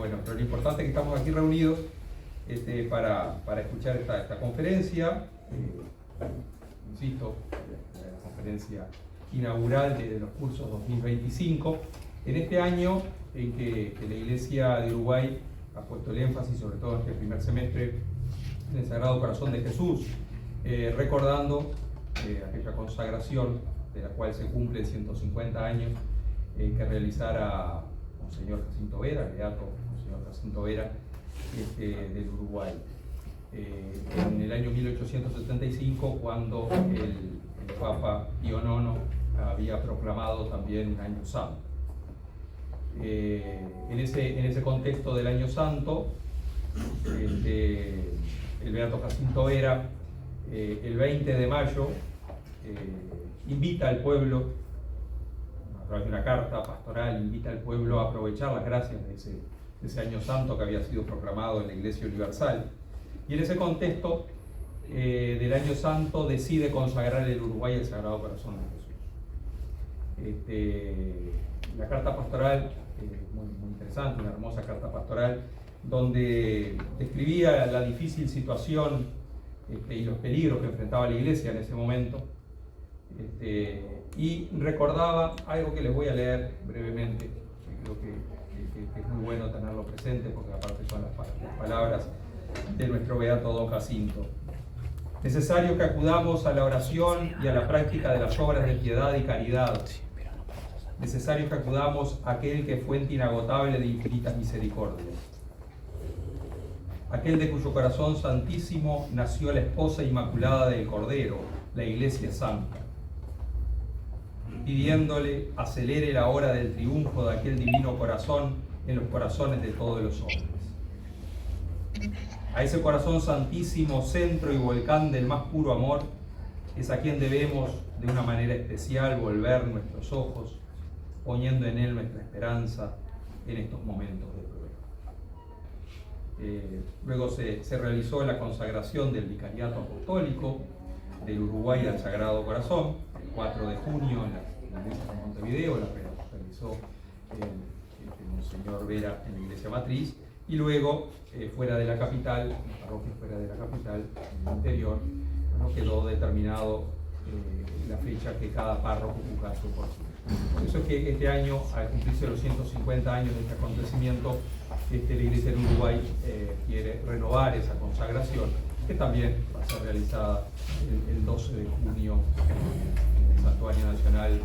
bueno, pero lo importante es que estamos aquí reunidos para escuchar esta conferencia, insisto, la conferencia inaugural de los cursos 2025, en este año en que la Iglesia de Uruguay ha puesto el énfasis, sobre todo en este primer semestre, en el Sagrado Corazón de Jesús, recordando aquella consagración de la cual se cumplen 150 años que realizara Monseñor Jacinto Vera, el beato Monseñor Jacinto Vera, del Uruguay. En el año 1875, cuando el Papa Pío IX había proclamado también un año santo. En ese contexto del año santo, el beato Jacinto Vera, el 20 de mayo, invita al pueblo, a través de una carta pastoral, invita al pueblo a aprovechar las gracias de ese año santo que había sido proclamado en la Iglesia Universal. Y en ese contexto del año santo decide consagrar el Uruguay al Sagrado Corazón de Jesús. La carta pastoral, muy interesante, una hermosa carta pastoral, donde describía la difícil situación y los peligros que enfrentaba la Iglesia en ese momento, y recordaba algo que les voy a leer brevemente, que creo que es muy bueno tenerlo presente, porque aparte son las palabras de nuestro beato don Jacinto. Necesario que acudamos a la oración y a la práctica de las obras de piedad y caridad. Necesario que acudamos a aquel que es fuente inagotable de infinitas misericordias. Aquel de cuyo corazón santísimo nació la esposa inmaculada del Cordero, la Iglesia Santa, pidiéndole acelere la hora del triunfo de aquel divino corazón en los corazones de todos los hombres. A ese corazón santísimo, centro y volcán del más puro amor, es a quien debemos de una manera especial volver nuestros ojos, poniendo en él nuestra esperanza en estos momentos de prueba. Luego se realizó la consagración del Vicariato Apostólico del Uruguay al Sagrado Corazón, el 4 de junio en la iglesia de Montevideo, la realizó el Monseñor Vera en la iglesia matriz, y luego fuera de la capital, en la parroquia fuera de la capital, en el interior, quedó determinado la fecha que cada párroco juzgase por sí. Por eso es que este año, al cumplirse los 150 años de este acontecimiento, la Iglesia de Uruguay quiere renovar esa consagración, que también va a ser realizada el 12 de junio en el Santuario Nacional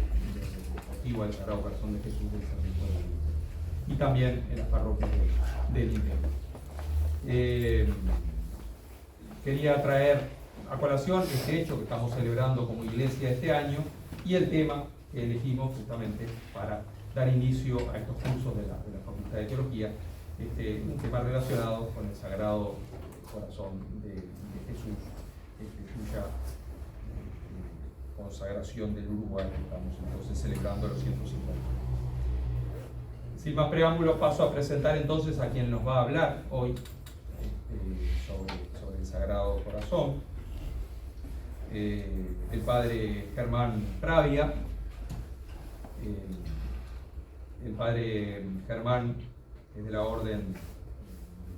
Deportivo del Sagrado Corazón de Jesús del Servicio de la Iglesia, y también en las parroquias del interior. Quería traer a colación este hecho que estamos celebrando como Iglesia este año y el tema que elegimos justamente para dar inicio a estos cursos de la Facultad de Teología, un tema relacionado con el Sagrado Corazón de Jesús, cuya consagración del Uruguay que estamos entonces celebrando los 150. Sin más preámbulo, paso a presentar entonces a quien nos va a hablar hoy sobre el Sagrado Corazón, el padre Germán Pravia. El padre Germán es de la Orden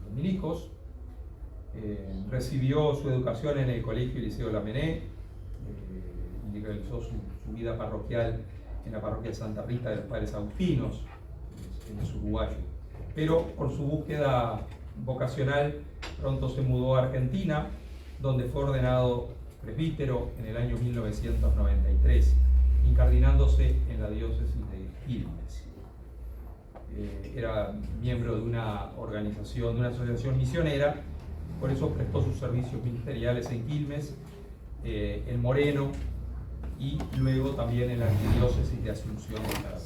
Dominicos, recibió su educación en el Colegio y Liceo Lamennais, y realizó su vida parroquial en la parroquia Santa Rita de los Padres Agustinos, en es uruguayo. Pero por su búsqueda vocacional pronto se mudó a Argentina, donde fue ordenado presbítero en el año 1993, incardinándose en la diócesis de Quilmes. Era miembro de una organización, de una asociación misionera, por eso prestó sus servicios ministeriales en Quilmes, en Moreno y luego también en la arquidiócesis de Asunción de Paraguay.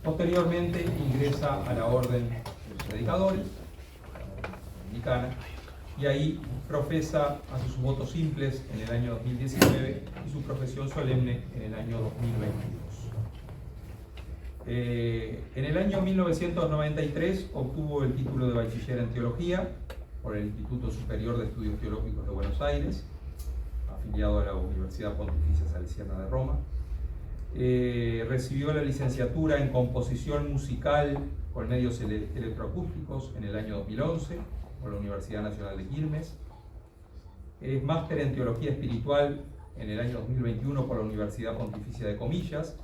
Posteriormente ingresa a la Orden de los Predicadores, la Orden Dominicana, y ahí profesa, hace sus votos simples en el año 2019 y su profesión solemne en el año 2022. En el año 1993 obtuvo el título de bachiller en teología por el Instituto Superior de Estudios Teológicos de Buenos Aires, afiliado a la Universidad Pontificia Salesiana de Roma. Recibió la licenciatura en composición musical con medios electroacústicos en el año 2011 por la Universidad Nacional de Quilmes. Es máster en teología espiritual en el año 2021 por la Universidad Pontificia de Comillas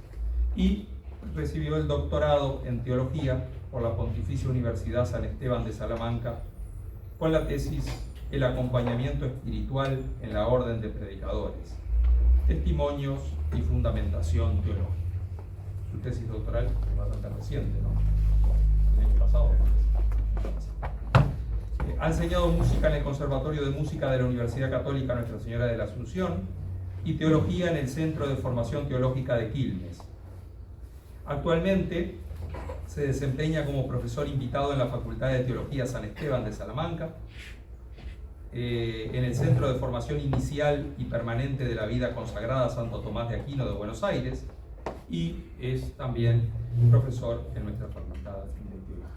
y recibió el doctorado en teología por la Pontificia Universidad San Esteban de Salamanca con la tesis El acompañamiento espiritual en la orden de predicadores, testimonios y fundamentación teológica. Su tesis doctoral es bastante reciente, ¿no? El año pasado. Ha enseñado música en el Conservatorio de Música de la Universidad Católica Nuestra Señora de la Asunción y teología en el Centro de Formación Teológica de Quilmes. Actualmente se desempeña como profesor invitado en la Facultad de Teología San Esteban de Salamanca, en el Centro de Formación Inicial y Permanente de la Vida Consagrada Santo Tomás de Aquino de Buenos Aires y es también profesor en nuestra Facultad de Teología.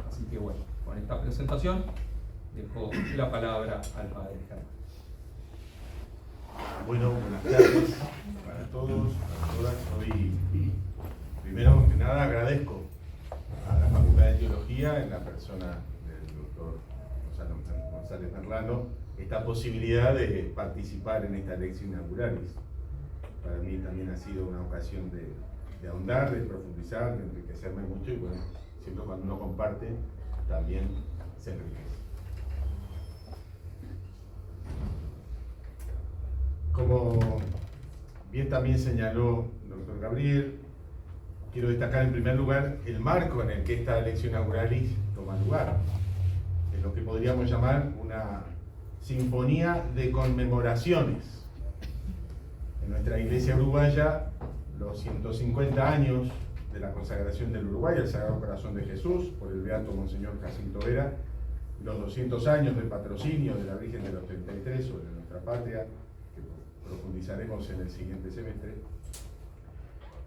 Así que bueno, con esta presentación dejo la palabra al padre Germán. Bueno, buenas tardes para todos, para todas. Hoy, primero que nada, agradezco a la Facultad de Teología, en la persona del doctor González Merlano, esta posibilidad de participar en esta lección inauguralis. Para mí también ha sido una ocasión de ahondar, de profundizar, de enriquecerme mucho y bueno, siempre cuando uno comparte también se enriquece. Como bien también señaló el doctor Gabriel, quiero destacar en primer lugar el marco en el que esta lección inauguralis toma lugar. Es lo que podríamos llamar una sinfonía de conmemoraciones. En nuestra iglesia uruguaya, los 150 años de la consagración del Uruguay al Sagrado Corazón de Jesús por el beato Monseñor Jacinto Vera, los 200 años del patrocinio de la Virgen de los 33 sobre nuestra patria, que profundizaremos en el siguiente semestre.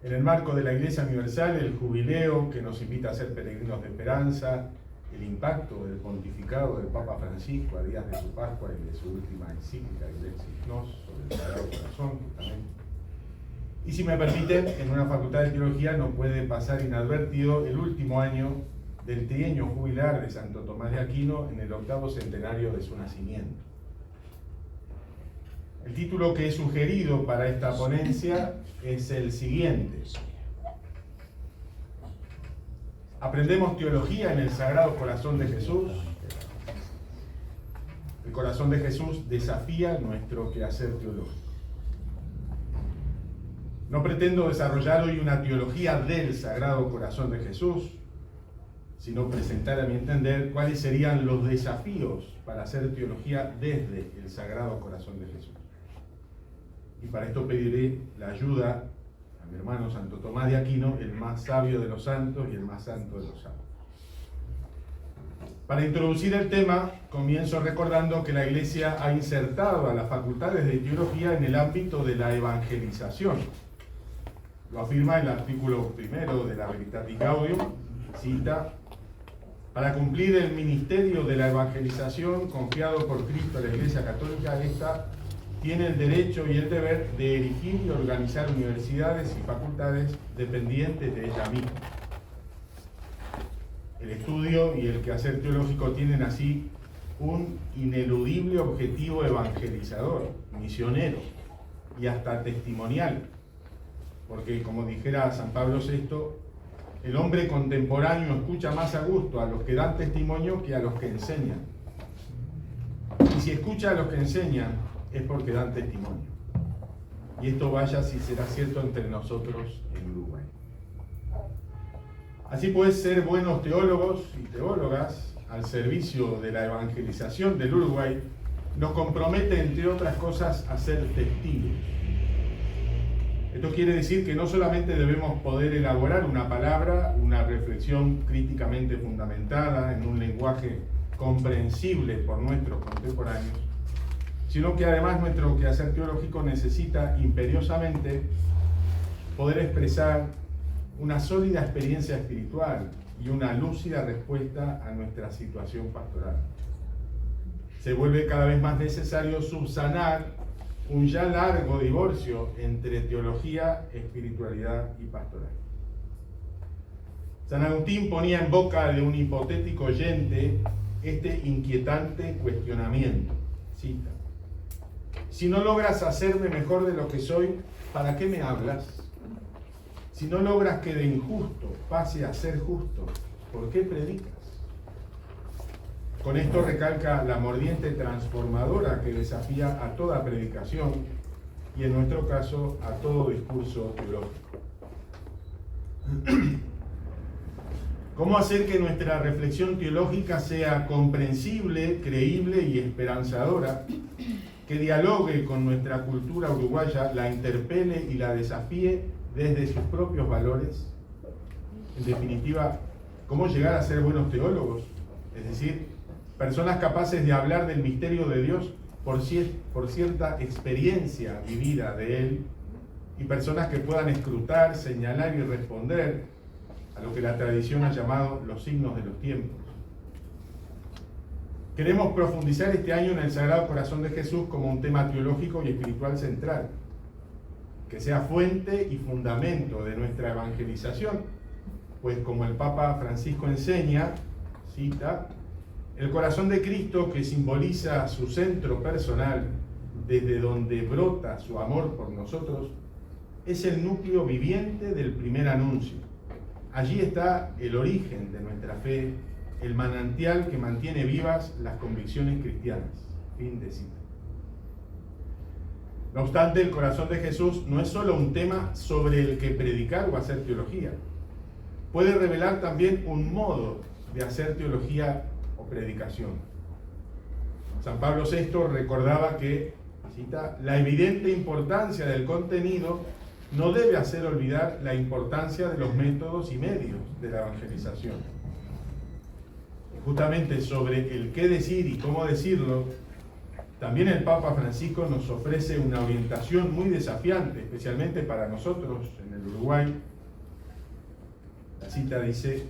En el marco de la Iglesia Universal, el jubileo que nos invita a ser peregrinos de esperanza, el impacto del pontificado del Papa Francisco a días de su Pascua y de su última encíclica Ilexis Nos sobre el Sagrado Corazón, justamente. Y si me permiten, en una facultad de teología no puede pasar inadvertido el último año del trienio jubilar de Santo Tomás de Aquino en el 8º centenario de su nacimiento. El título que he sugerido para esta ponencia es el siguiente: ¿Aprendemos teología en el Sagrado Corazón de Jesús? El corazón de Jesús desafía nuestro quehacer teológico. No pretendo desarrollar hoy una teología del Sagrado Corazón de Jesús, sino presentar, a mi entender, cuáles serían los desafíos para hacer teología desde el Sagrado Corazón de Jesús. Y para esto pediré la ayuda a mi hermano Santo Tomás de Aquino, el más sabio de los santos y el más santo de los santos. Para introducir el tema, comienzo recordando que la Iglesia ha insertado a las facultades de teología en el ámbito de la evangelización. Lo afirma el artículo 1 de la Veritatis Gaudium, cita: para cumplir el ministerio de la evangelización confiado por Cristo a la Iglesia Católica, esta tiene el derecho y el deber de erigir y organizar universidades y facultades dependientes de ella misma. El estudio y el quehacer teológico tienen así un ineludible objetivo evangelizador, misionero y hasta testimonial, porque como dijera San Pablo VI, el hombre contemporáneo escucha más a gusto a los que dan testimonio que a los que enseñan. Y si escucha a los que enseñan, es porque dan testimonio. Y esto vaya si será cierto entre nosotros en Uruguay. Así pues, ser buenos teólogos y teólogas al servicio de la evangelización del Uruguay nos compromete, entre otras cosas, a ser testigos. Esto quiere decir que no solamente debemos poder elaborar una palabra, una reflexión críticamente fundamentada en un lenguaje comprensible por nuestros contemporáneos, sino que además nuestro quehacer teológico necesita imperiosamente poder expresar una sólida experiencia espiritual y una lúcida respuesta a nuestra situación pastoral. Se vuelve cada vez más necesario subsanar un ya largo divorcio entre teología, espiritualidad y pastoral. San Agustín ponía en boca de un hipotético oyente este inquietante cuestionamiento. Cita: si no logras hacerme mejor de lo que soy, ¿para qué me hablas? Si no logras que de injusto pase a ser justo, ¿por qué predicas? Con esto recalca la mordiente transformadora que desafía a toda predicación y, en nuestro caso, a todo discurso teológico. ¿Cómo hacer que nuestra reflexión teológica sea comprensible, creíble y esperanzadora, que dialogue con nuestra cultura uruguaya, la interpele y la desafíe desde sus propios valores? En definitiva, ¿cómo llegar a ser buenos teólogos? Es decir, personas capaces de hablar del misterio de Dios por cierta experiencia vivida de Él, y personas que puedan escrutar, señalar y responder a lo que la tradición ha llamado los signos de los tiempos. Queremos profundizar este año en el Sagrado Corazón de Jesús como un tema teológico y espiritual central, que sea fuente y fundamento de nuestra evangelización, pues como el Papa Francisco enseña, cita: el corazón de Cristo, que simboliza su centro personal, desde donde brota su amor por nosotros, es el núcleo viviente del primer anuncio. Allí está el origen de nuestra fe, el manantial que mantiene vivas las convicciones cristianas. Fin de cita. No obstante, el corazón de Jesús no es solo un tema sobre el que predicar o hacer teología. Puede revelar también un modo de hacer teología o predicación. San Pablo VI recordaba que, cita, la evidente importancia del contenido no debe hacer olvidar la importancia de los métodos y medios de la evangelización. Justamente sobre el qué decir y cómo decirlo, también el Papa Francisco nos ofrece una orientación muy desafiante, especialmente para nosotros en el Uruguay. La cita dice: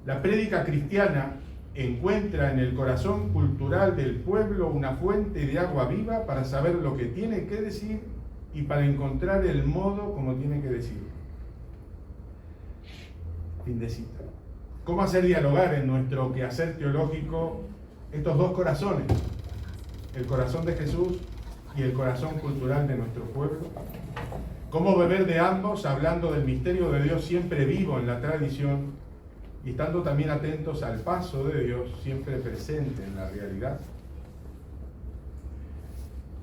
la prédica cristiana encuentra en el corazón cultural del pueblo una fuente de agua viva para saber lo que tiene que decir y para encontrar el modo como tiene que decirlo. Fin de cita. ¿Cómo hacer dialogar en nuestro quehacer teológico estos dos corazones? El corazón de Jesús y el corazón cultural de nuestro pueblo. ¿Cómo beber de ambos, hablando del misterio de Dios siempre vivo en la tradición y estando también atentos al paso de Dios siempre presente en la realidad?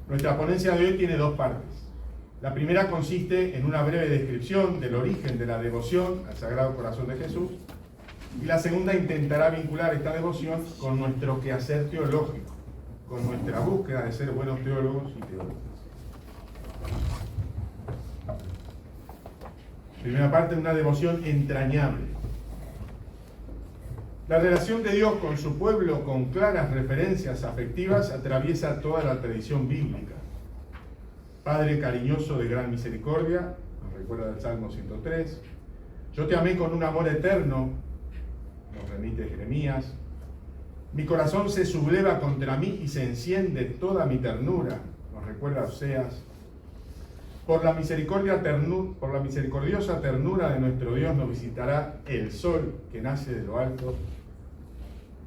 Nuestra ponencia de hoy tiene dos partes. La primera consiste en una breve descripción del origen de la devoción al Sagrado Corazón de Jesús, y la segunda intentará vincular esta devoción con nuestro quehacer teológico, con nuestra búsqueda de ser buenos teólogos y teólogas. Primera parte, una devoción entrañable. La relación de Dios con su pueblo, con claras referencias afectivas, atraviesa toda la tradición bíblica. Padre cariñoso de gran misericordia, nos recuerda el Salmo 103. Yo te amé con un amor eterno, nos remite Jeremías. Mi corazón se subleva contra mí y se enciende toda mi ternura, nos recuerda Oseas. Por la misericordiosa ternura de nuestro Dios nos visitará el sol que nace de lo alto,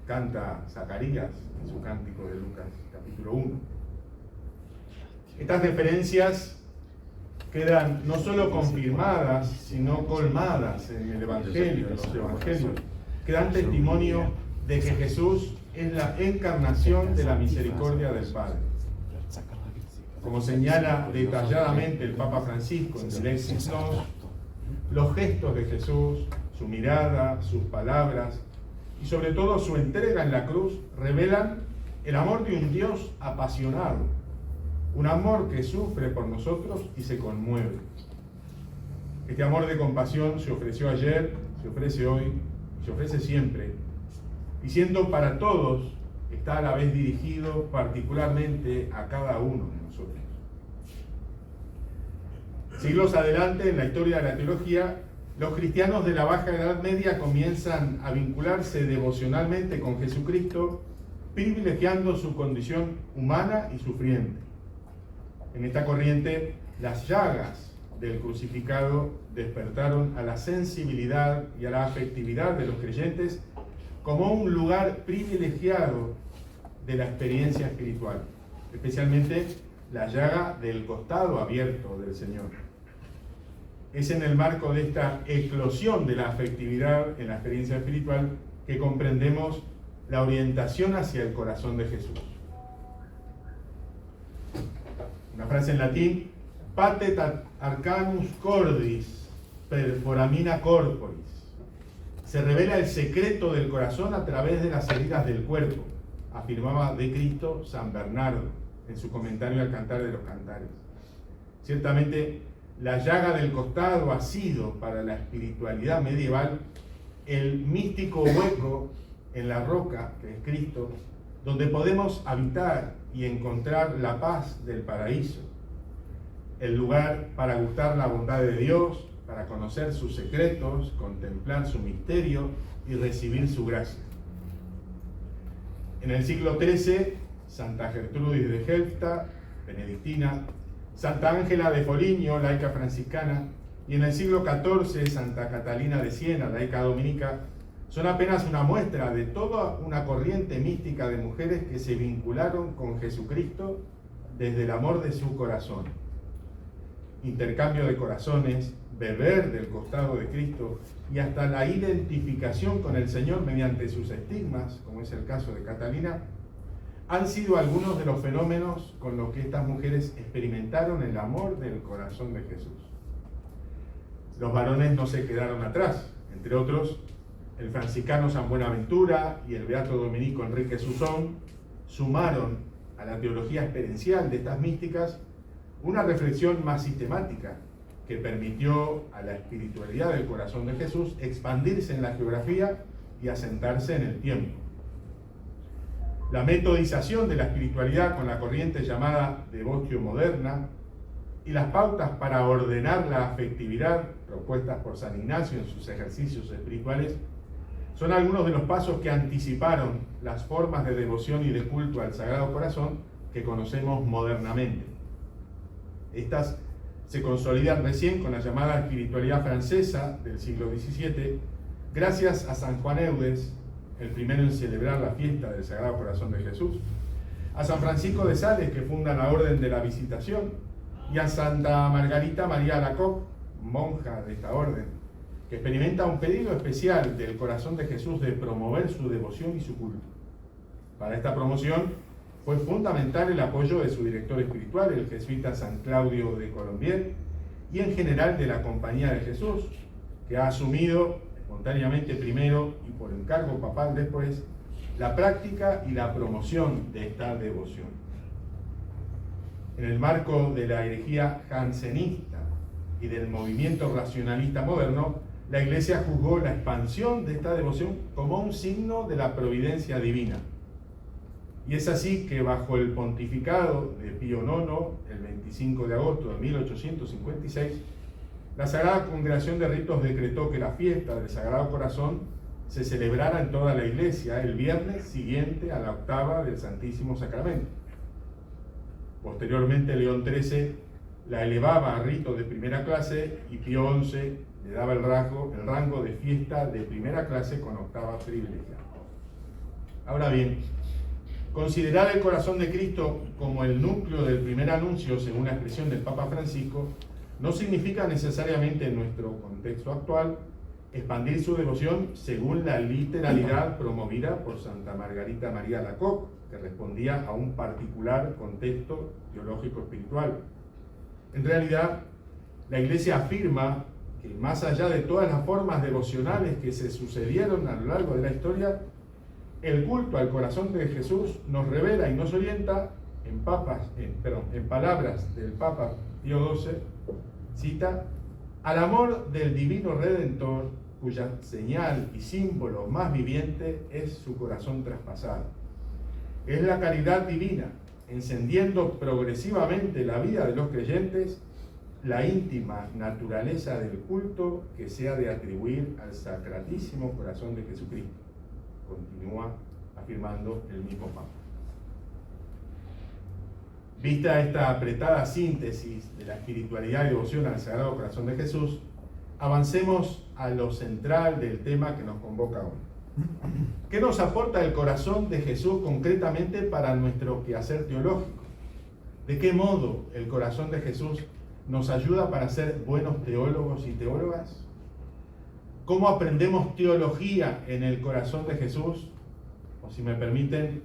canta Zacarías en su cántico de Lucas, capítulo 1. Estas referencias quedan no solo confirmadas, sino colmadas en el Evangelio, en los Evangelios, que dan testimonio de que Jesús es la encarnación de la misericordia del Padre. Como señala detalladamente el Papa Francisco en Lexis Nos, los gestos de Jesús, su mirada, sus palabras y sobre todo su entrega en la cruz revelan el amor de un Dios apasionado, un amor que sufre por nosotros y se conmueve. Este amor de compasión se ofreció ayer, se ofrece hoy, se ofrece siempre, y siendo para todos, está a la vez dirigido particularmente a cada uno de nosotros. Siglos adelante, en la historia de la teología, los cristianos de la Baja Edad Media comienzan a vincularse devocionalmente con Jesucristo, privilegiando su condición humana y sufriente. En esta corriente, las llagas del crucificado despertaron a la sensibilidad y a la afectividad de los creyentes como un lugar privilegiado de la experiencia espiritual, especialmente la llaga del costado abierto del Señor. Es en el marco de esta eclosión de la afectividad en la experiencia espiritual que comprendemos la orientación hacia el corazón de Jesús. Una frase en latín: patet arcanus cordis per foramina corporis. Se revela el secreto del corazón a través de las heridas del cuerpo, afirmaba de Cristo San Bernardo en su comentario al Cantar de los Cantares. Ciertamente, la llaga del costado ha sido para la espiritualidad medieval el místico hueco en la roca, que es Cristo, donde podemos habitar y encontrar la paz del paraíso, el lugar para gustar la bondad de Dios, para conocer sus secretos, contemplar su misterio y recibir su gracia. En el siglo XIII, Santa Gertrudis de Helfta, benedictina, Santa Ángela de Foligno, laica franciscana, y en el siglo XIV, Santa Catalina de Siena, laica dominica, son apenas una muestra de toda una corriente mística de mujeres que se vincularon con Jesucristo desde el amor de su corazón. Intercambio de corazones, beber del costado de Cristo y hasta la identificación con el Señor mediante sus estigmas, como es el caso de Catalina, han sido algunos de los fenómenos con los que estas mujeres experimentaron el amor del corazón de Jesús. Los varones no se quedaron atrás, entre otros, el franciscano San Buenaventura y el beato dominico Enrique Susón sumaron a la teología experiencial de estas místicas una reflexión más sistemática que permitió a la espiritualidad del corazón de Jesús expandirse en la geografía y asentarse en el tiempo. La metodización de la espiritualidad con la corriente llamada devotio moderna y las pautas para ordenar la afectividad propuestas por San Ignacio en sus ejercicios espirituales son algunos de los pasos que anticiparon las formas de devoción y de culto al Sagrado Corazón que conocemos modernamente. Estas se consolidan recién con la llamada espiritualidad francesa del siglo XVII, gracias a San Juan Eudes, el primero en celebrar la fiesta del Sagrado Corazón de Jesús, a San Francisco de Sales, que funda la Orden de la Visitación, y a Santa Margarita María Alacoque, monja de esta orden, que experimenta un pedido especial del corazón de Jesús de promover su devoción y su culto. Para esta promoción fue fundamental el apoyo de su director espiritual, el jesuita San Claudio de Colombier, y en general de la Compañía de Jesús, que ha asumido espontáneamente primero y por encargo papal después la práctica y la promoción de esta devoción. En el marco de la herejía jansenista y del movimiento racionalista moderno, la Iglesia juzgó la expansión de esta devoción como un signo de la providencia divina. Y es así que bajo el pontificado de Pío IX, el 25 de agosto de 1856, la Sagrada Congregación de Ritos decretó que la fiesta del Sagrado Corazón se celebrara en toda la Iglesia el viernes siguiente a la octava del Santísimo Sacramento. Posteriormente, León XIII la elevaba a rito de primera clase y Pío XI le daba el rango de fiesta de primera clase con octava privilegiada. Ahora bien, considerar el corazón de Cristo como el núcleo del primer anuncio, según la expresión del Papa Francisco, no significa necesariamente en nuestro contexto actual expandir su devoción según la literalidad promovida por Santa Margarita María Alacoque, que respondía a un particular contexto teológico espiritual. En realidad, la Iglesia afirma que más allá de todas las formas devocionales que se sucedieron a lo largo de la historia, el culto al corazón de Jesús nos revela y nos orienta, en palabras del Papa Pío XII, cita, al amor del divino Redentor, cuya señal y símbolo más viviente es su corazón traspasado. Es la caridad divina, encendiendo progresivamente la vida de los creyentes, la íntima naturaleza del culto que se ha de atribuir al Sacratísimo Corazón de Jesucristo, continúa afirmando el mismo Papa. Vista esta apretada síntesis de la espiritualidad y devoción al Sagrado Corazón de Jesús, avancemos a lo central del tema que nos convoca hoy. ¿Qué nos aporta el corazón de Jesús concretamente para nuestro quehacer teológico? ¿De qué modo el corazón de Jesús nos ayuda para ser buenos teólogos y teólogas? ¿Cómo aprendemos teología en el corazón de Jesús? O si me permiten,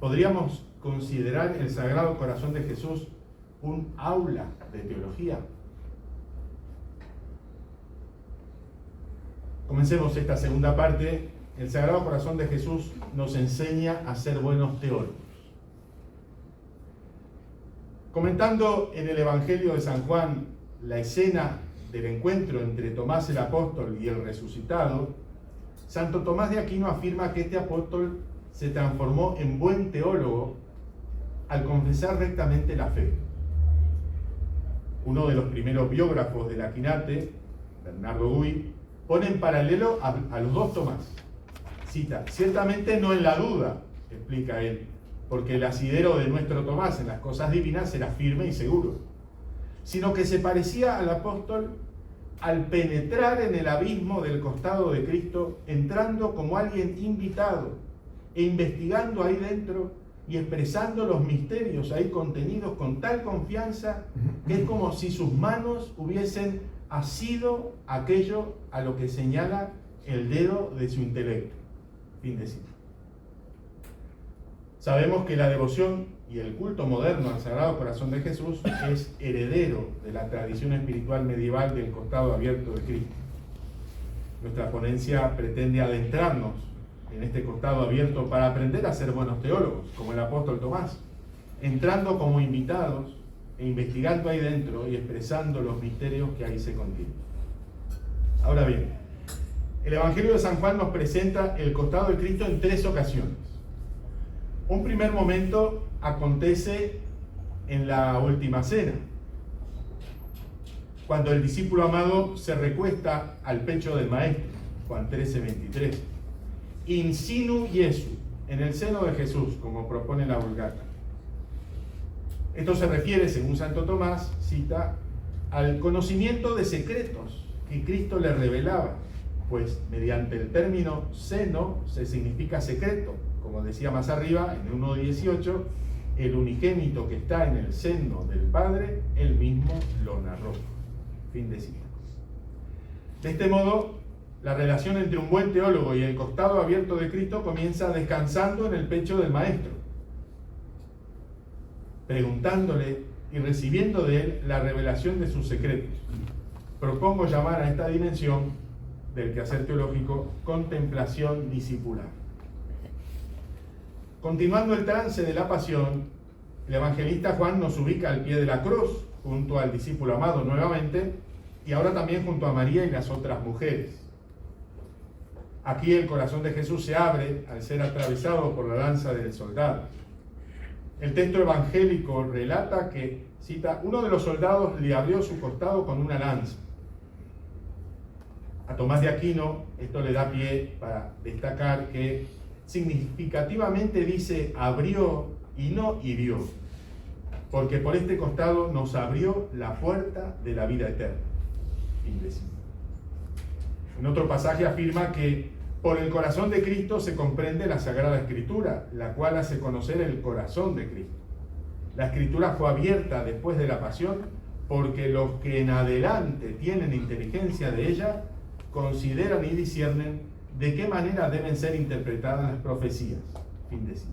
podríamos considerar el Sagrado Corazón de Jesús un aula de teología. Comencemos esta segunda parte. El Sagrado Corazón de Jesús nos enseña a ser buenos teólogos. Comentando en el Evangelio de San Juan la escena del encuentro entre Tomás el apóstol y el resucitado, Santo Tomás de Aquino afirma que este apóstol se transformó en buen teólogo al confesar rectamente la fe. Uno de los primeros biógrafos del Aquinate, Bernardo Gui, pone en paralelo a los dos Tomás. Cita: ciertamente no en la duda, explica él, porque el asidero de nuestro Tomás en las cosas divinas era firme y seguro, sino que se parecía al apóstol al penetrar en el abismo del costado de Cristo, entrando como alguien invitado e investigando ahí dentro y expresando los misterios ahí contenidos con tal confianza que es como si sus manos hubiesen asido aquello a lo que señala el dedo de su intelecto. Fin de cita. Sabemos que la devoción y el culto moderno al Sagrado Corazón de Jesús es heredero de la tradición espiritual medieval del costado abierto de Cristo. Nuestra ponencia pretende adentrarnos en este costado abierto para aprender a ser buenos teólogos, como el apóstol Tomás, entrando como invitados e investigando ahí dentro y expresando los misterios que ahí se contienen. Ahora bien, el Evangelio de San Juan nos presenta el costado de Cristo en tres ocasiones. Un primer momento acontece en la última cena, cuando el discípulo amado se recuesta al pecho del Maestro, Juan 13:23. In sinu Jesu, en el seno de Jesús, como propone la Vulgata. Esto se refiere, según Santo Tomás, cita, al conocimiento de secretos que Cristo le revelaba, pues mediante el término seno se significa secreto. Como decía más arriba, en 1:18, el unigénito que está en el seno del Padre, él mismo lo narró. Fin de cita. De este modo, la relación entre un buen teólogo y el costado abierto de Cristo comienza descansando en el pecho del Maestro, preguntándole y recibiendo de él la revelación de sus secretos. Propongo llamar a esta dimensión del quehacer teológico contemplación discipular. Continuando el trance de la pasión, el evangelista Juan nos ubica al pie de la cruz, junto al discípulo amado nuevamente, y ahora también junto a María y las otras mujeres. Aquí el corazón de Jesús se abre al ser atravesado por la lanza del soldado. El texto evangélico relata que, cita, uno de los soldados le abrió su costado con una lanza. A Tomás de Aquino esto le da pie para destacar que significativamente dice abrió y no hirió, porque por este costado nos abrió la puerta de la vida eterna. En otro pasaje afirma que por el corazón de Cristo se comprende la Sagrada Escritura, la cual hace conocer el corazón de Cristo. La Escritura fue abierta después de la pasión porque los que en adelante tienen inteligencia de ella consideran y disciernen de qué manera deben ser interpretadas las profecías. Fin de cita.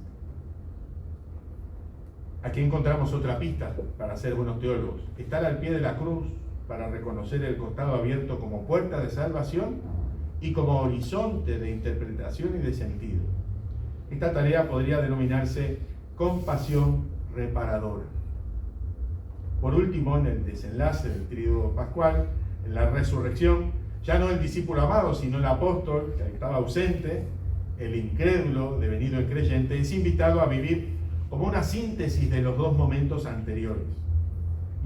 Aquí encontramos otra pista para ser buenos teólogos. Estar al pie de la cruz para reconocer el costado abierto como puerta de salvación y como horizonte de interpretación y de sentido. Esta tarea podría denominarse compasión reparadora. Por último, en el desenlace del tríodo pascual, en la resurrección, ya no el discípulo amado, sino el apóstol, que estaba ausente, el incrédulo devenido en creyente, es invitado a vivir como una síntesis de los dos momentos anteriores.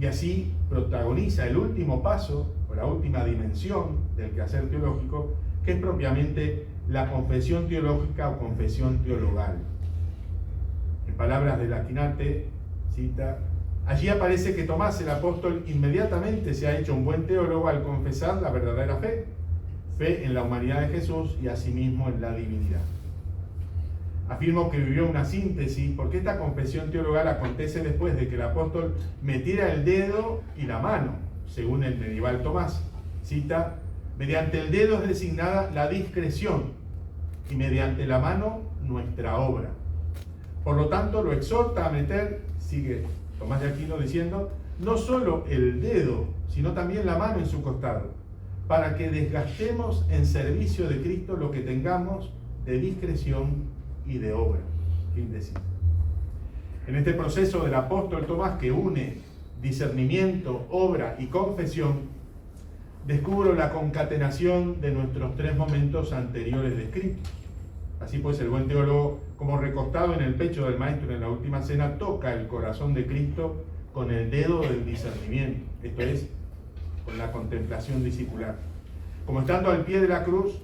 Y así protagoniza el último paso, o la última dimensión del quehacer teológico, que es propiamente la confesión teológica o confesión teologal. En palabras del Aquinate, cita, Allí aparece que Tomás, el apóstol, inmediatamente se ha hecho un buen teólogo al confesar la verdadera fe, fe en la humanidad de Jesús y asimismo en la divinidad. Afirmo que vivió una síntesis porque esta confesión teologal acontece después de que el apóstol metiera el dedo y la mano, según el medieval Tomás. Cita: mediante el dedo es designada la discreción y mediante la mano nuestra obra. Por lo tanto, lo exhorta a meter, sigue Tomás de Aquino diciendo, no solo el dedo, sino también la mano en su costado, para que desgastemos en servicio de Cristo lo que tengamos de discreción y de obra. Fin de cita. En este proceso del apóstol Tomás, que une discernimiento, obra y confesión, descubro la concatenación de nuestros tres momentos anteriores descritos. Así pues, el buen teólogo, como recostado en el pecho del Maestro en la última cena, toca el corazón de Cristo con el dedo del discernimiento, esto es, con la contemplación discipular. Como estando al pie de la cruz,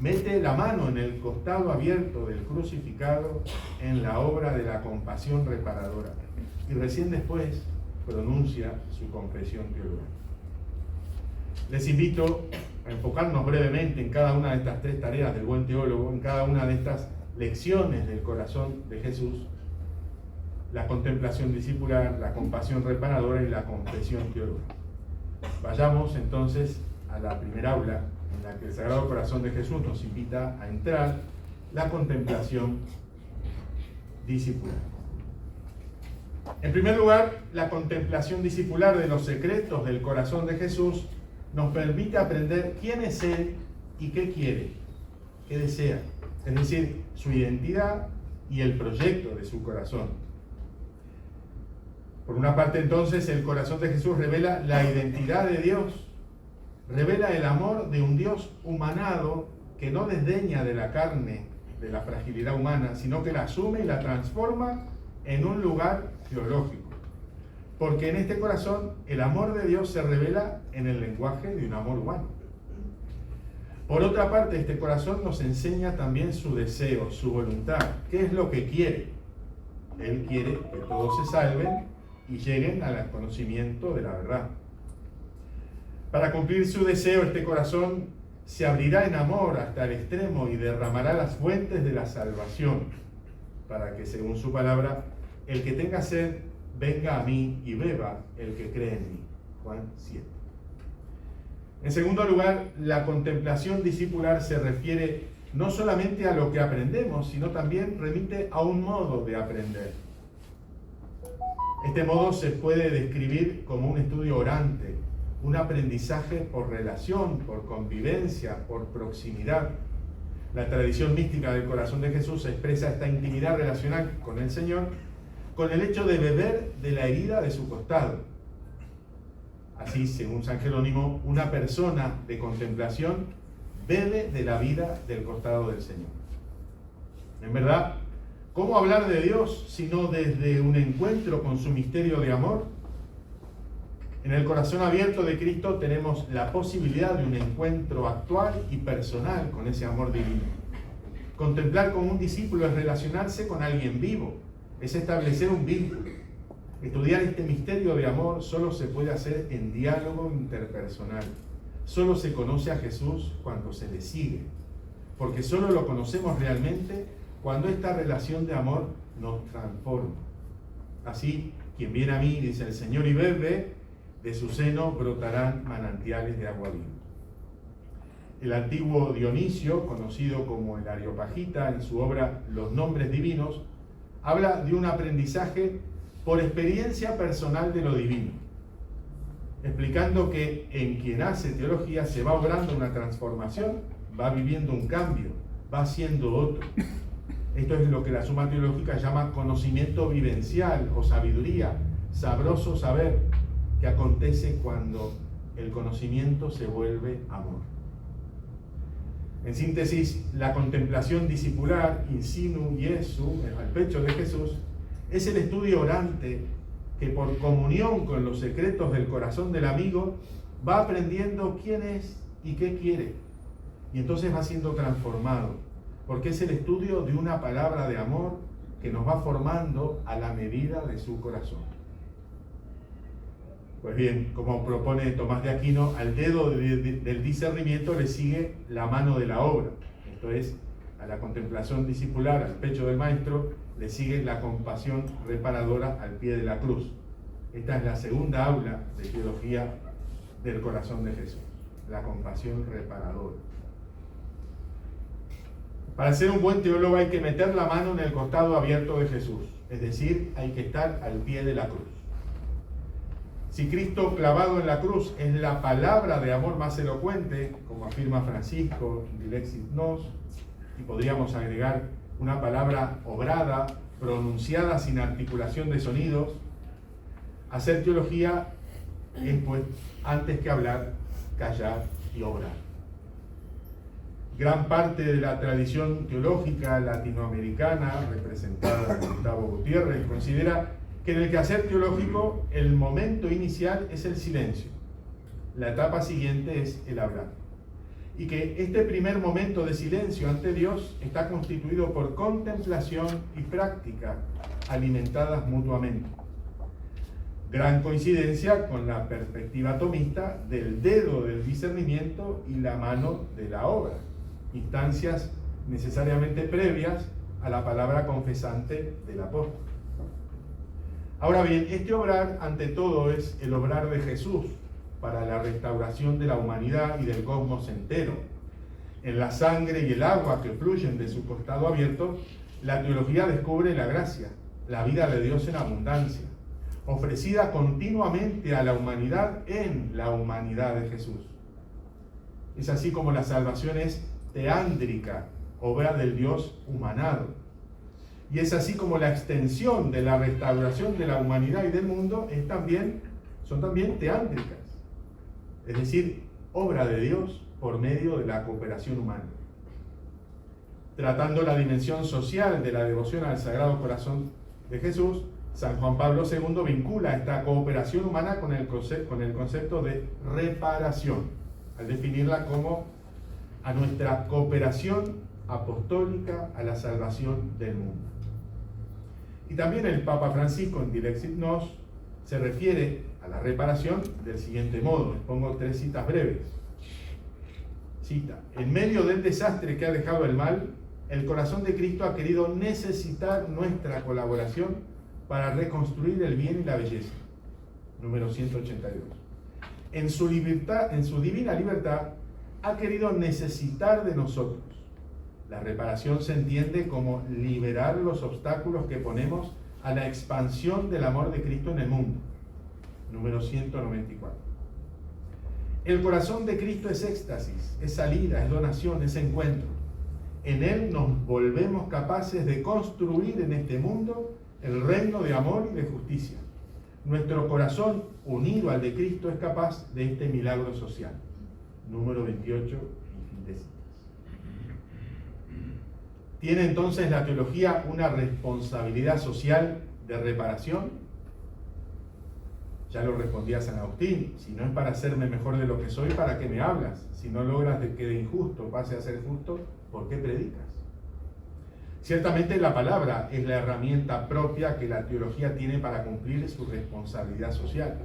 mete la mano en el costado abierto del crucificado en la obra de la compasión reparadora y recién después pronuncia su confesión teologal. Les invito a enfocarnos brevemente en cada una de estas tres tareas del buen teólogo, en cada una de estas lecciones del corazón de Jesús: la contemplación discipular, la compasión reparadora y la confesión teologal. Vayamos entonces a la primera aula en la que el Sagrado Corazón de Jesús nos invita a entrar, la contemplación discipular. En primer lugar, la contemplación discipular de los secretos del corazón de Jesús nos permite aprender quién es Él y qué quiere, qué desea, es decir, su identidad y el proyecto de su corazón. Por una parte, entonces, el corazón de Jesús revela la identidad de Dios, revela el amor de un Dios humanado que no desdeña de la carne, de la fragilidad humana, sino que la asume y la transforma en un lugar teológico. Porque en este corazón el amor de Dios se revela en el lenguaje de un amor humano. Por otra parte, este corazón nos enseña también su deseo, su voluntad. ¿Qué es lo que quiere? Él quiere que todos se salven y lleguen al conocimiento de la verdad. Para cumplir su deseo, este corazón se abrirá en amor hasta el extremo y derramará las fuentes de la salvación, para que, según su palabra, el que tenga sed, venga a mí y beba el que cree en mí. Juan 7. En segundo lugar, la contemplación discipular se refiere no solamente a lo que aprendemos, sino también remite a un modo de aprender. Este modo se puede describir como un estudio orante, un aprendizaje por relación, por convivencia, por proximidad. La tradición mística del corazón de Jesús expresa esta intimidad relacional con el Señor con el hecho de beber de la herida de su costado. Así, según San Jerónimo, una persona de contemplación bebe de la vida del costado del Señor. En verdad, ¿cómo hablar de Dios sino desde un encuentro con su misterio de amor? En el corazón abierto de Cristo tenemos la posibilidad de un encuentro actual y personal con ese amor divino. Contemplar como un discípulo es relacionarse con alguien vivo, es establecer un vínculo. Estudiar este misterio de amor solo se puede hacer en diálogo interpersonal. Solo se conoce a Jesús cuando se le sigue, porque solo lo conocemos realmente cuando esta relación de amor nos transforma. Así, quien viene a mí, dice el Señor, y bebe, de su seno brotarán manantiales de agua viva. El antiguo Dionisio, conocido como el Areopagita, en su obra Los Nombres Divinos, habla de un aprendizaje por experiencia personal de lo divino, explicando que en quien hace teología se va obrando una transformación, va viviendo un cambio, va siendo otro. Esto es lo que la Suma Teológica llama conocimiento vivencial o sabiduría, sabroso saber, que acontece cuando el conocimiento se vuelve amor. En síntesis, la contemplación discipular, in sinu Jesu, al pecho de Jesús, es el estudio orante que por comunión con los secretos del corazón del amigo va aprendiendo quién es y qué quiere. Y entonces va siendo transformado, porque es el estudio de una palabra de amor que nos va formando a la medida de su corazón. Pues bien, como propone Tomás de Aquino, al dedo del discernimiento le sigue la mano de la obra. Esto es, a la contemplación discipular, al pecho del maestro, le sigue la compasión reparadora al pie de la cruz. Esta es la segunda aula de teología del corazón de Jesús, la compasión reparadora. Para ser un buen teólogo hay que meter la mano en el costado abierto de Jesús, es decir, hay que estar al pie de la cruz. Si Cristo clavado en la cruz es la palabra de amor más elocuente, como afirma Francisco, Dilexit Nos, y podríamos agregar una palabra obrada, pronunciada sin articulación de sonidos, hacer teología es, pues, antes que hablar, callar y obrar. Gran parte de la tradición teológica latinoamericana, representada por Gustavo Gutiérrez, considera que en el quehacer teológico el momento inicial es el silencio, la etapa siguiente es el hablar, y que este primer momento de silencio ante Dios está constituido por contemplación y práctica alimentadas mutuamente. Gran coincidencia con la perspectiva tomista del dedo del discernimiento y la mano de la obra, instancias necesariamente previas a la palabra confesante del apóstol. Ahora bien, este obrar ante todo es el obrar de Jesús para la restauración de la humanidad y del cosmos entero. En la sangre y el agua que fluyen de su costado abierto, la teología descubre la gracia, la vida de Dios en abundancia, ofrecida continuamente a la humanidad en la humanidad de Jesús. Es así como la salvación es teándrica, obra del Dios humanado. Y es así como la extensión de la restauración de la humanidad y del mundo son también teándricas, es decir, obra de Dios por medio de la cooperación humana. Tratando la dimensión social de la devoción al Sagrado Corazón de Jesús, San Juan Pablo II vincula esta cooperación humana con el concepto de reparación, al definirla como a nuestra cooperación apostólica a la salvación del mundo. Y también el Papa Francisco en Dilexit Nos se refiere a la reparación del siguiente modo. Les pongo 3 citas breves. Cita: en medio del desastre que ha dejado el mal, el corazón de Cristo ha querido necesitar nuestra colaboración para reconstruir el bien y la belleza. Número 182. En su divina libertad ha querido necesitar de nosotros. La reparación se entiende como liberar los obstáculos que ponemos a la expansión del amor de Cristo en el mundo. Número 194. El corazón de Cristo es éxtasis, es salida, es donación, es encuentro. En él nos volvemos capaces de construir en este mundo el reino de amor y de justicia. Nuestro corazón, unido al de Cristo, es capaz de este milagro social. Número 28 y fin de citas. ¿Tiene entonces la teología una responsabilidad social de reparación? Ya lo respondía San Agustín: si no es para hacerme mejor de lo que soy, ¿para qué me hablas? Si no logras que de injusto pase a ser justo, ¿por qué predicas? Ciertamente la palabra es la herramienta propia que la teología tiene para cumplir su responsabilidad social.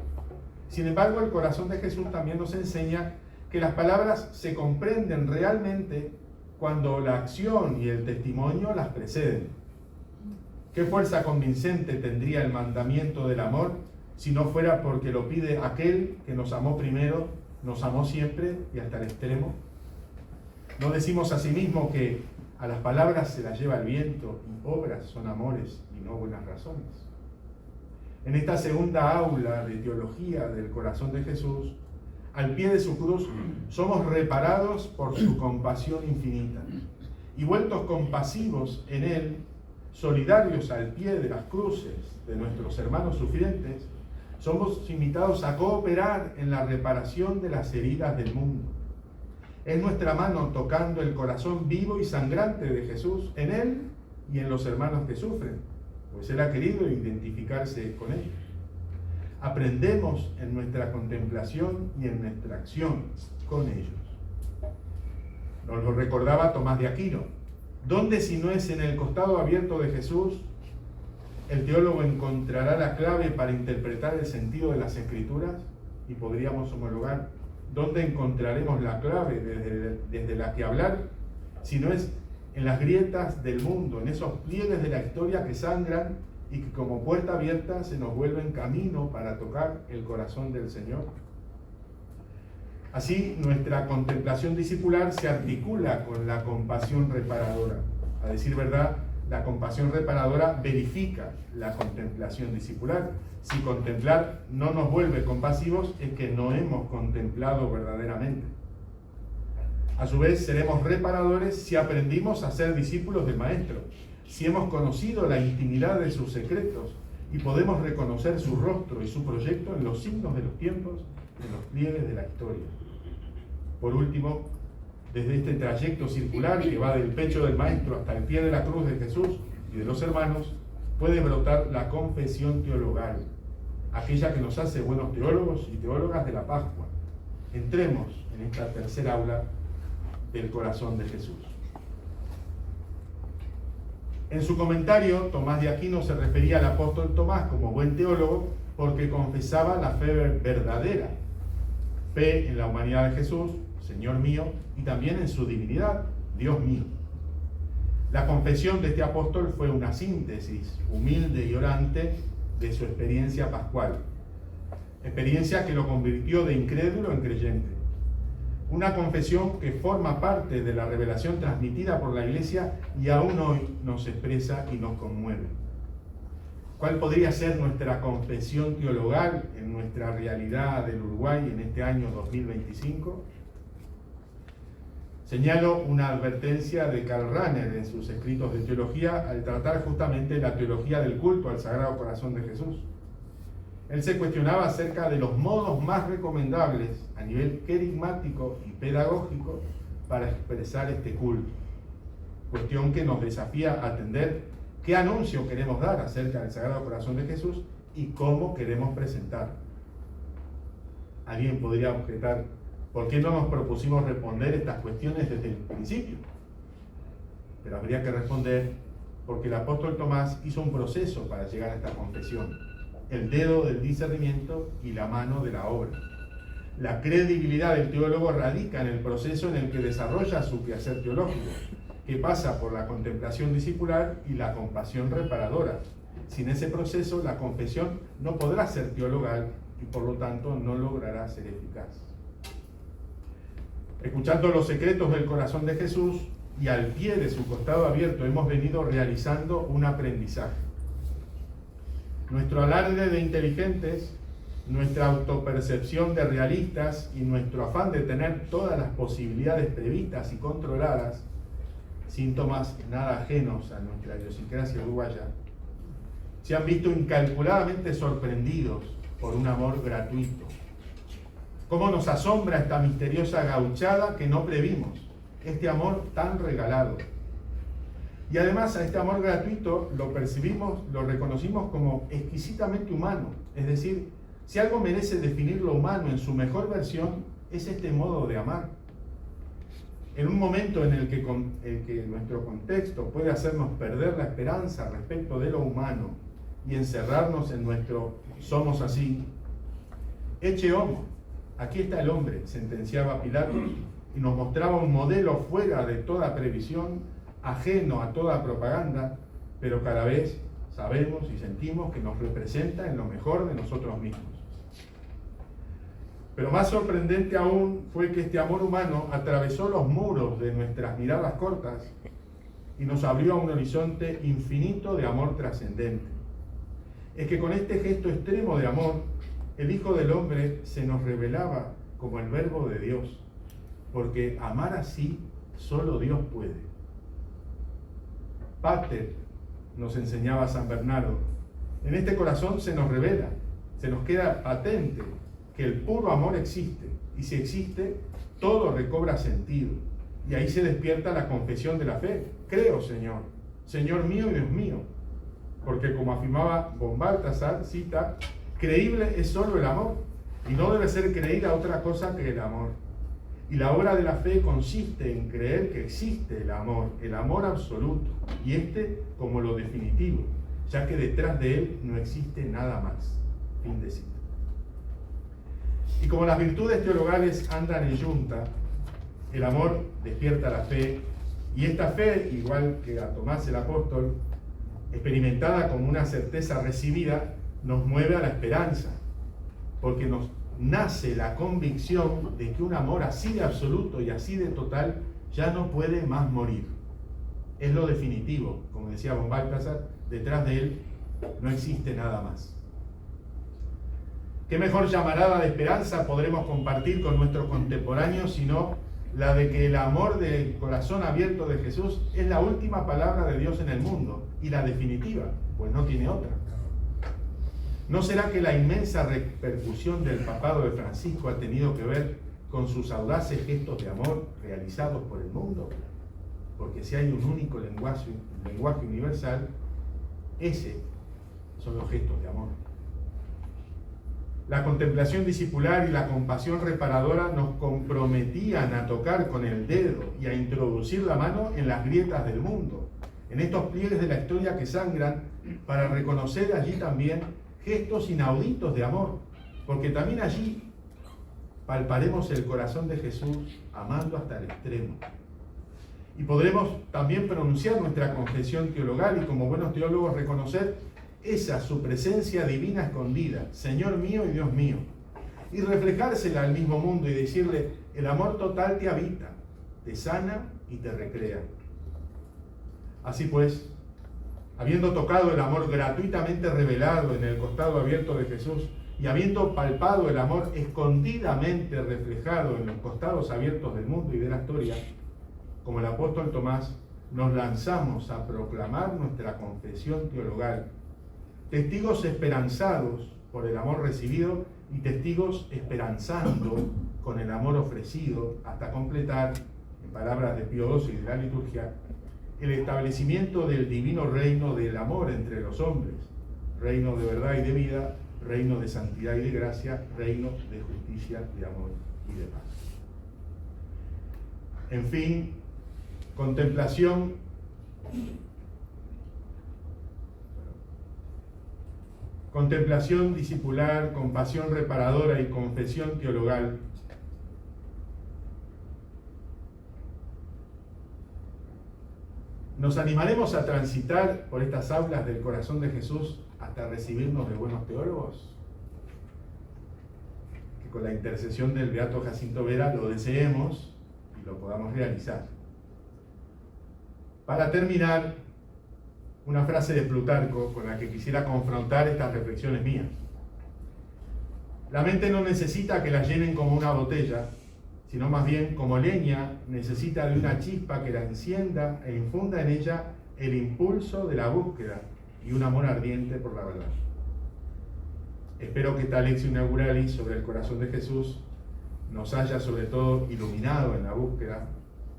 Sin embargo, el corazón de Jesús también nos enseña que las palabras se comprenden realmente cuando la acción y el testimonio las preceden. ¿Qué fuerza convincente tendría el mandamiento del amor si no fuera porque lo pide aquel que nos amó primero, nos amó siempre y hasta el extremo? ¿No decimos asimismo que a las palabras se las lleva el viento y obras son amores y no buenas razones? En esta segunda aula de teología del corazón de Jesús, al pie de su cruz, somos reparados por su compasión infinita y vueltos compasivos en él, solidarios al pie de las cruces de nuestros hermanos sufrientes, somos invitados a cooperar en la reparación de las heridas del mundo. Es nuestra mano tocando el corazón vivo y sangrante de Jesús en él y en los hermanos que sufren, pues él ha querido identificarse con ellos. Aprendemos en nuestra contemplación y en nuestra acción con ellos. Nos lo recordaba Tomás de Aquino. ¿Dónde si no es en el costado abierto de Jesús el teólogo encontrará la clave para interpretar el sentido de las Escrituras y podríamos homologar. ¿Dónde encontraremos la clave desde la que hablar? Si no es en las grietas del mundo, en esos pliegues de la historia que sangran y que como puerta abierta se nos vuelven camino para tocar el corazón del Señor. Así, nuestra contemplación discipular se articula con la compasión reparadora. A decir verdad, la compasión reparadora verifica la contemplación discipular. Si contemplar no nos vuelve compasivos, es que no hemos contemplado verdaderamente. A su vez, seremos reparadores si aprendimos a ser discípulos del Maestro, si hemos conocido la intimidad de sus secretos y podemos reconocer su rostro y su proyecto en los signos de los tiempos, en los pliegues de la historia. Por último, desde este trayecto circular que va del pecho del Maestro hasta el pie de la cruz de Jesús y de los hermanos, puede brotar la confesión teologal, aquella que nos hace buenos teólogos y teólogas de la Pascua. Entremos en esta tercera aula del corazón de Jesús. En su comentario, Tomás de Aquino se refería al apóstol Tomás como buen teólogo porque confesaba la fe verdadera, fe en la humanidad de Jesús, Señor mío, y también en su divinidad, Dios mío. La confesión de este apóstol fue una síntesis humilde y orante de su experiencia pascual, experiencia que lo convirtió de incrédulo en creyente. Una confesión que forma parte de la revelación transmitida por la Iglesia y aún hoy nos expresa y nos conmueve. ¿Cuál podría ser nuestra confesión teologal en nuestra realidad del Uruguay en este año 2025? Señalo una advertencia de Karl Rahner en sus escritos de teología al tratar justamente la teología del culto al Sagrado Corazón de Jesús. Él se cuestionaba acerca de los modos más recomendables a nivel querigmático y pedagógico para expresar este culto. Cuestión que nos desafía a atender qué anuncio queremos dar acerca del Sagrado Corazón de Jesús y cómo queremos presentar. Alguien podría objetar, ¿por qué no nos propusimos responder estas cuestiones desde el principio? Pero habría que responder porque el apóstol Tomás hizo un proceso para llegar a esta confesión. El dedo del discernimiento y la mano de la obra. La credibilidad del teólogo radica en el proceso en el que desarrolla su quehacer teológico, que pasa por la contemplación discipular y la compasión reparadora. Sin ese proceso, la confesión no podrá ser teologal y por lo tanto no logrará ser eficaz. Escuchando los secretos del corazón de Jesús y al pie de su costado abierto hemos venido realizando un aprendizaje. Nuestro alarde de inteligentes, nuestra autopercepción de realistas y nuestro afán de tener todas las posibilidades previstas y controladas, síntomas nada ajenos a nuestra idiosincrasia uruguaya, se han visto incalculadamente sorprendidos por un amor gratuito. ¿Cómo nos asombra esta misteriosa gauchada que no previmos? Este amor tan regalado. Y además a este amor gratuito lo percibimos, lo reconocimos como exquisitamente humano. Es decir, si algo merece definir lo humano en su mejor versión, es este modo de amar. En un momento en el que nuestro contexto puede hacernos perder la esperanza respecto de lo humano y encerrarnos en nuestro somos así, ecce homo, aquí está el hombre, sentenciaba Pilatos, y nos mostraba un modelo fuera de toda previsión, ajeno a toda propaganda, pero cada vez sabemos y sentimos que nos representa en lo mejor de nosotros mismos. Pero más sorprendente aún fue que este amor humano atravesó los muros de nuestras miradas cortas y nos abrió a un horizonte infinito de amor trascendente. Es que con este gesto extremo de amor, el Hijo del Hombre se nos revelaba como el Verbo de Dios, porque amar así solo Dios puede. Pater, nos enseñaba San Bernardo, en este corazón se nos revela, se nos queda patente que el puro amor existe, y si existe, todo recobra sentido, y ahí se despierta la confesión de la fe. Creo, Señor, Señor mío y Dios mío, porque como afirmaba von Balthasar, cita, creíble es solo el amor, y no debe ser creída otra cosa que el amor. Y la obra de la fe consiste en creer que existe el amor absoluto, y este como lo definitivo, ya que detrás de él no existe nada más. Fin de cita. Y como las virtudes teologales andan en yunta, el amor despierta la fe, y esta fe, igual que a Tomás el apóstol, experimentada como una certeza recibida, nos mueve a la esperanza, porque nos nace la convicción de que un amor así de absoluto y así de total ya no puede más morir. Es lo definitivo, como decía von Balthasar, detrás de él no existe nada más. ¿Qué mejor llamarada de esperanza podremos compartir con nuestros contemporáneos sino la de que el amor del corazón abierto de Jesús es la última palabra de Dios en el mundo y la definitiva, pues no tiene otra? ¿No será que la inmensa repercusión del papado de Francisco ha tenido que ver con sus audaces gestos de amor realizados por el mundo? Porque si hay un único lenguaje universal, ese son los gestos de amor. La contemplación discipular y la compasión reparadora nos comprometían a tocar con el dedo y a introducir la mano en las grietas del mundo, en estos pliegues de la historia que sangran, para reconocer allí también gestos inauditos de amor, porque también allí palparemos el corazón de Jesús amando hasta el extremo. Y podremos también pronunciar nuestra confesión teologal y como buenos teólogos reconocer esa su presencia divina escondida, Señor mío y Dios mío, y reflejársela al mismo mundo y decirle: el amor total te habita, te sana y te recrea. Así pues, habiendo tocado el amor gratuitamente revelado en el costado abierto de Jesús y habiendo palpado el amor escondidamente reflejado en los costados abiertos del mundo y de la historia, como el apóstol Tomás, nos lanzamos a proclamar nuestra confesión teologal, testigos esperanzados por el amor recibido y testigos esperanzando con el amor ofrecido, hasta completar, en palabras de Pío XII y de la liturgia, el establecimiento del divino reino del amor entre los hombres, reino de verdad y de vida, reino de santidad y de gracia, reino de justicia, de amor y de paz. En fin, contemplación discipular, compasión reparadora y confesión teologal. ¿Nos animaremos a transitar por estas aulas del corazón de Jesús hasta recibirnos de buenos teólogos? Que con la intercesión del beato Jacinto Vera lo deseemos y lo podamos realizar. Para terminar, una frase de Plutarco con la que quisiera confrontar estas reflexiones mías. La mente no necesita que la llenen como una botella, sino más bien como leña necesita de una chispa que la encienda e infunda en ella el impulso de la búsqueda y un amor ardiente por la verdad. Espero que esta lección inauguralis sobre el corazón de Jesús nos haya sobre todo iluminado en la búsqueda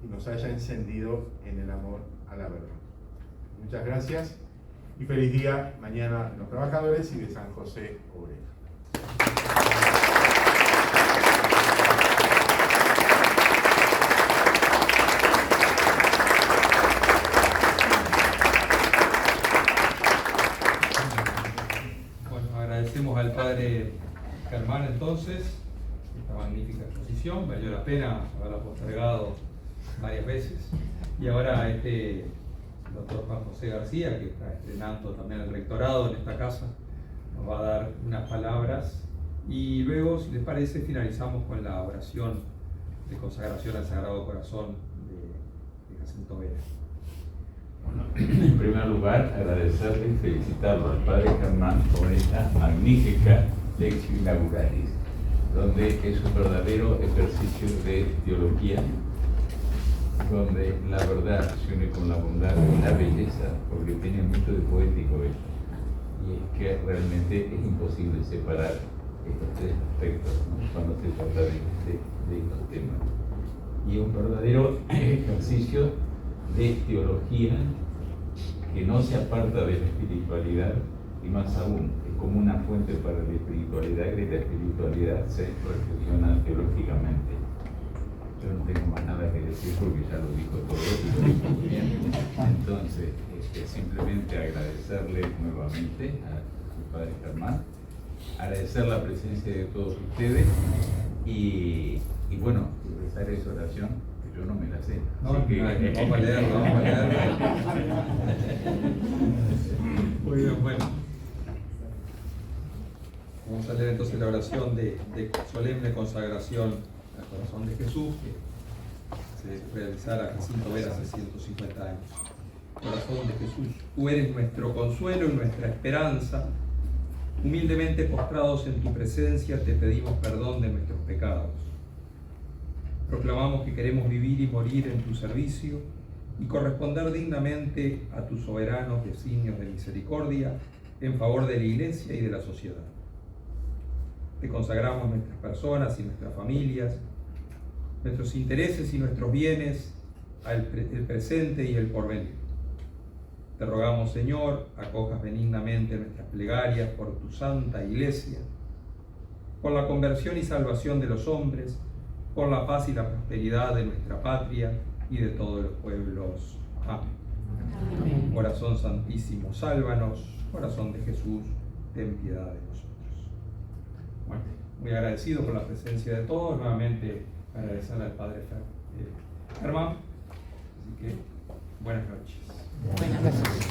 y nos haya encendido en el amor a la verdad. Muchas gracias y feliz día mañana de los trabajadores y de San José Obrero. Bueno, agradecemos al Padre Germán entonces esta magnífica exposición. Valió la pena haberla postergado varias veces. Y ahora el doctor Juan José García, que está estrenando también el rectorado en esta casa, nos va a dar unas palabras y luego, si les parece, finalizamos con la oración de consagración al Sagrado Corazón de Jacinto Vera. Bueno, en primer lugar, agradecerle y felicitarlo al Padre Germán por esta magnífica lección inauguralis, donde es un verdadero ejercicio de teología, donde la verdad se une con la bondad y la belleza, porque tiene mucho de poético esto. Y es que realmente es imposible separar estos tres aspectos, ¿no?, cuando se trata de estos temas. Y un verdadero ejercicio de teología que no se aparta de la espiritualidad, y más aún, es como una fuente para la espiritualidad, y de la espiritualidad se reflexiona teológicamente. Yo no tengo más nada que decir porque ya lo dijo todo y lo dijo muy bien. Entonces, simplemente agradecerle nuevamente al padre Germán, agradecer la presencia de todos ustedes y bueno, rezar esa oración que yo no me la sé. No, Así que, vamos a leerlo, vamos a leerlo. Muy bien, bueno. Vamos a leer entonces la oración de solemne consagración al corazón de Jesús, que se realizara Jacinto Vera hace 150 años. Corazón de Jesús, tú eres nuestro consuelo y nuestra esperanza. Humildemente postrados en tu presencia, te pedimos perdón de nuestros pecados. Proclamamos que queremos vivir y morir en tu servicio y corresponder dignamente a tus soberanos designios de misericordia en favor de la Iglesia y de la sociedad. Te consagramos nuestras personas y nuestras familias, nuestros intereses y nuestros bienes, el presente y el porvenir. Te rogamos, Señor, acojas benignamente nuestras plegarias por tu santa Iglesia, por la conversión y salvación de los hombres, por la paz y la prosperidad de nuestra patria y de todos los pueblos. Amén. Amén. Corazón santísimo, sálvanos. Corazón de Jesús, ten piedad de nosotros. Bueno, muy agradecido por la presencia de todos. Nuevamente agradecerle al padre Germán. Así que buenas noches. Buenas noches.